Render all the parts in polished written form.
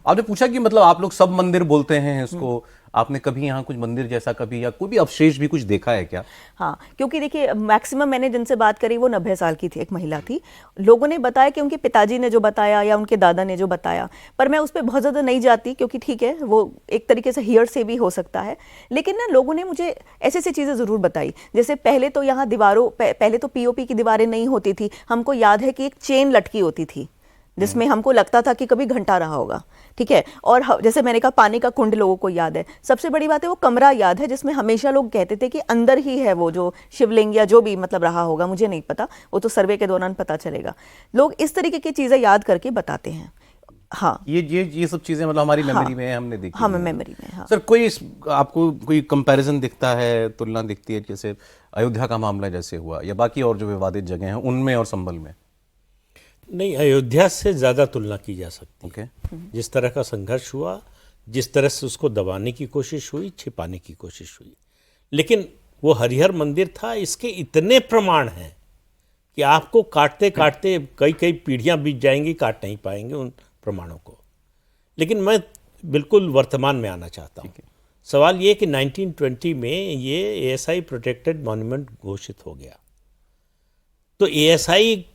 आपने पूछा कि मतलब आप लोग सब मंदिर बोलते हैं इसको, आपने कभी यहाँ कुछ मंदिर जैसा कभी या कोई भी अवशेष भी कुछ देखा है क्या? हाँ, क्योंकि देखिए मैक्सिमम मैंने जिनसे बात करी वो 90 साल की थी, एक महिला थी। लोगों ने बताया कि उनके पिताजी ने जो बताया या उनके दादा ने जो बताया, पर मैं उस पर बहुत ज़्यादा नहीं जाती क्योंकि ठीक है वो एक तरीके से हियर से भी हो सकता है। लेकिन ना लोगों ने मुझे ऐसी ऐसी चीज़ें ज़रूर बताई, जैसे पहले तो यहाँ दीवारों पहले तो पीओपी की दीवारें नहीं होती थी। हमको याद है कि एक चेन लटकी होती थी जिसमें हमको लगता था कि कभी घंटा रहा होगा, ठीक है। और जैसे मैंने कहा पानी का कुंड लोगों को याद है। सबसे बड़ी बात है वो कमरा याद है जिसमें हमेशा लोग कहते थे कि अंदर ही है वो जो शिवलिंग या जो भी मतलब रहा होगा, मुझे नहीं पता, वो तो सर्वे के दौरान पता चलेगा। लोग इस तरीके की चीज़ें याद करके बताते हैं। हाँ, ये सब चीजें मतलब हमारी मेमोरी में है, हमने देखी। हाँ, मेमोरी में। हाँ सर आपको कोई कंपैरिजन दिखता है, तुलना दिखती है, जैसे अयोध्या का मामला जैसे हुआ या बाकी और जो विवादित जगह हैं उनमें और संभल में? नहीं, अयोध्या से ज़्यादा तुलना की जा सकती है। ओके। जिस तरह का संघर्ष हुआ, जिस तरह से उसको दबाने की कोशिश हुई, छिपाने की कोशिश हुई, लेकिन वो हरिहर मंदिर था, इसके इतने प्रमाण हैं कि आपको काटते काटते कई कई पीढ़ियां बीत जाएंगी, काट नहीं पाएंगे उन प्रमाणों को। लेकिन मैं बिल्कुल वर्तमान में आना चाहता हूँ। सवाल ये कि 1920 में ये एएसआई प्रोटेक्टेड मॉन्यूमेंट घोषित हो गया, तो एएसआई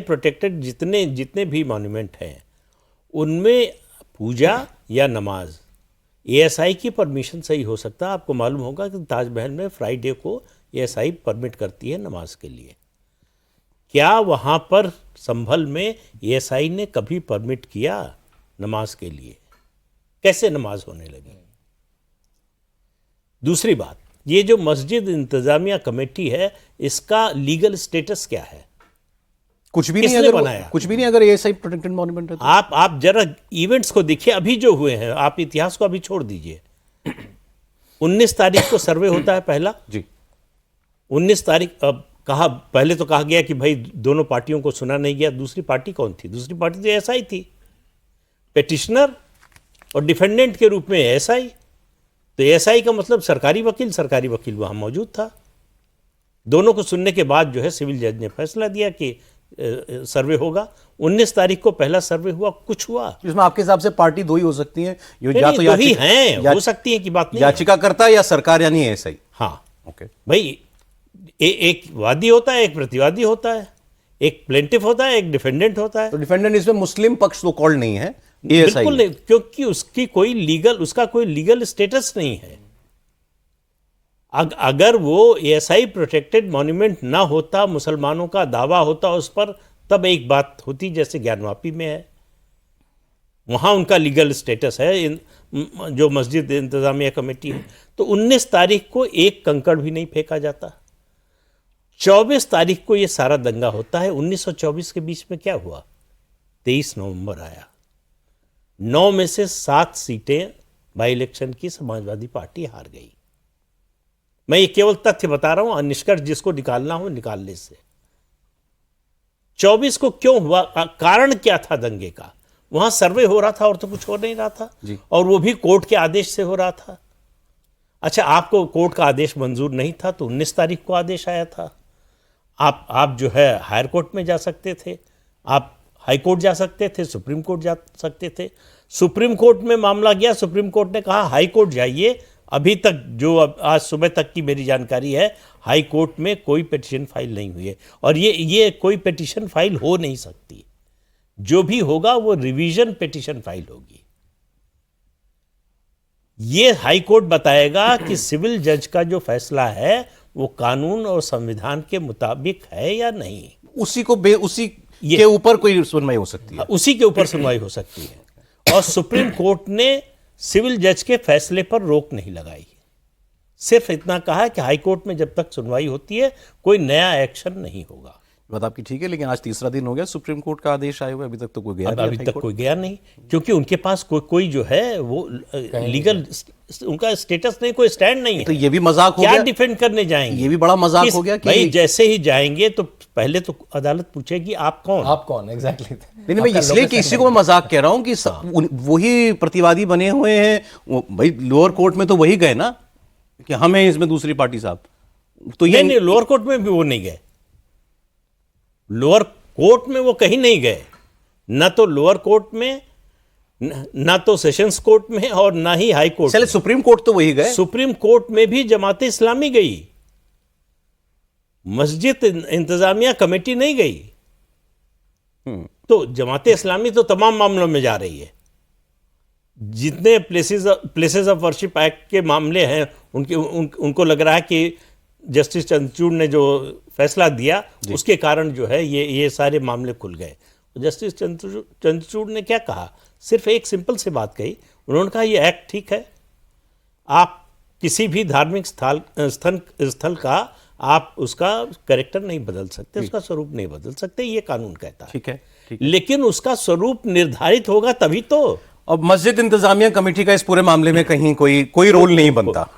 प्रोटेक्टेड जितने भी मॉन्यूमेंट हैं उनमें पूजा या नमाज एएसआई की परमिशन से ही हो सकता है। आपको मालूम होगा कि ताजमहल में फ्राइडे को एएसआई परमिट करती है नमाज के लिए। क्या वहाँ पर संभल में एएसआई ने कभी परमिट किया नमाज के लिए? कैसे नमाज होने लगी? दूसरी बात, ये जो मस्जिद इंतजामिया कमेटी है, इसका लीगल स्टेटस क्या है? कुछ भी नहीं, अगर बनाया कुछ भी नहीं, अगर एएसआई प्रोटेक्टेड मॉन्यूमेंट है तो। आप जरा इवेंट्स को देखिए अभी जो हुए हैं, आप इतिहास को अभी छोड़ दीजिए। 19 तारीख को सर्वे होता है पहला जी। 19 तारीख पहले तो कहा गया कि भाई दोनों पार्टियों को सुना नहीं गया। दूसरी पार्टी कौन थी? दूसरी पार्टी तो एएसआई थी, पेटिशनर और डिफेंडेंट के रूप में एएसआई। तो एएसआई का मतलब सरकारी वकील वहां मौजूद था। दोनों को सुनने के बाद जो है सिविल जज ने फैसला दिया कि सर्वे होगा। 19 तारीख को पहला सर्वे हुआ। कुछ हुआ इसमें आपके हिसाब से पार्टी दो ही हो सकती हैं, या तो ही हैं, हो सकती है कि बात नहीं, याचिकाकर्ता या सरकार यानी एएसआई। हाँ ओके भाई, एक वादी होता है, एक प्रतिवादी होता है, एक प्लेंटिफ होता है, एक डिफेंडेंट होता है। तो डिफेंडेंट इसमें मुस्लिम पक्ष तो कॉल्ड नहीं है, बिल्कुल नहीं, क्योंकि उसका कोई लीगल स्टेटस नहीं है। अगर वो एएसआई प्रोटेक्टेड मॉन्यूमेंट ना होता, मुसलमानों का दावा होता उस पर, तब एक बात होती जैसे ज्ञानवापी में है, वहां उनका लीगल स्टेटस है, जो मस्जिद इंतजामिया कमेटी है। तो 19 तारीख को एक कंकड़ भी नहीं फेंका जाता। 24 तारीख को ये सारा दंगा होता है। 1924 के बीच में क्या हुआ? 23 नवंबर आया, 9 में से 7 सीटें बाई इलेक्शन की समाजवादी पार्टी हार गई। मैं ये केवल तथ्य बता रहा हूं, निष्कर्ष जिसको निकालना हो निकालने से। 24 को क्यों हुआ? कारण क्या था दंगे का? वहां सर्वे हो रहा था और तो कुछ हो नहीं रहा था जी। और वो भी कोर्ट के आदेश से हो रहा था। अच्छा, आपको कोर्ट का आदेश मंजूर नहीं था तो 19 तारीख को आदेश आया था। आप जो है हायर कोर्ट में जा सकते थे, आप हाई कोर्ट जा सकते थे, सुप्रीम कोर्ट जा सकते थे। सुप्रीम कोर्ट में मामला गया, सुप्रीम कोर्ट ने कहा हाई कोर्ट जाइए। अभी तक जो आज सुबह तक की मेरी जानकारी है, हाई कोर्ट में कोई पिटीशन फाइल नहीं हुई है और ये कोई पिटीशन फाइल हो नहीं सकती। जो भी होगा वो रिवीजन पिटीशन फाइल होगी। ये हाई कोर्ट बताएगा कि सिविल जज का जो फैसला है वो कानून और संविधान के मुताबिक है या नहीं। उसी के ऊपर कोई सुनवाई हो सकती है, उसी के ऊपर सुनवाई हो सकती है। और सुप्रीम कोर्ट ने सिविल जज के फैसले पर रोक नहीं लगाई, सिर्फ इतना कहा कि हाई कोर्ट में जब तक सुनवाई होती है कोई नया एक्शन नहीं होगा। बात आपकी ठीक है, लेकिन आज तीसरा दिन हो गया सुप्रीम कोर्ट का आदेश आए हुए, अभी तक तो कोई गया नहीं। अभी तक कोई गया नहीं, क्योंकि उनके पास कोई जो है वो लीगल उनका स्टेटस नहीं, कोई स्टैंड नहीं है। तो ये भी मजाक हो क्या गया, डिफेंड करने जाएंगे? ये भी बड़ा मजाक हो गया कि भाई जैसे ही जाएंगे तो पहले तो अदालत पूछेगी आप कौन एग्जैक्टली। नहीं, मैं इसलिए कि इसी को मैं मजाक कह रहा हूं कि वही प्रतिवादी बने हुए हैं। भाई लोअर कोर्ट में तो वही गए ना कि हम हैं इसमें दूसरी पार्टी साहब। तो ये नहीं, लोअर कोर्ट में भी वो नहीं गए, लोअर कोर्ट में वो कहीं नहीं गए। न तो लोअर कोर्ट में, ना तो सेशंस कोर्ट में, और ना ही हाई कोर्ट चले में। सुप्रीम कोर्ट तो वही गए। सुप्रीम कोर्ट में भी जमात इस्लामी गई, मस्जिद इंतजामिया कमेटी नहीं गई। तो जमात इस्लामी तो तमाम मामलों में जा रही है। जितने प्लेसेस ऑफ वर्शिप एक्ट के मामले हैं उनको लग रहा है कि जस्टिस चंद्रचूड़ ने जो फैसला दिया उसके कारण जो है ये सारे मामले खुल गए। जस्टिस चंद्रचूड़ ने क्या कहा, सिर्फ एक सिंपल से बात कही। उन्होंने कहा ये एक्ट ठीक है, आप किसी भी धार्मिक स्थल का आप उसका कैरेक्टर नहीं बदल सकते, उसका स्वरूप नहीं बदल सकते, ये कानून कहता है। ठीक है। लेकिन उसका स्वरूप निर्धारित होगा तभी तो। अब मस्जिद इंतजामिया कमेटी का इस पूरे मामले में कहीं कोई रोल नहीं बनता।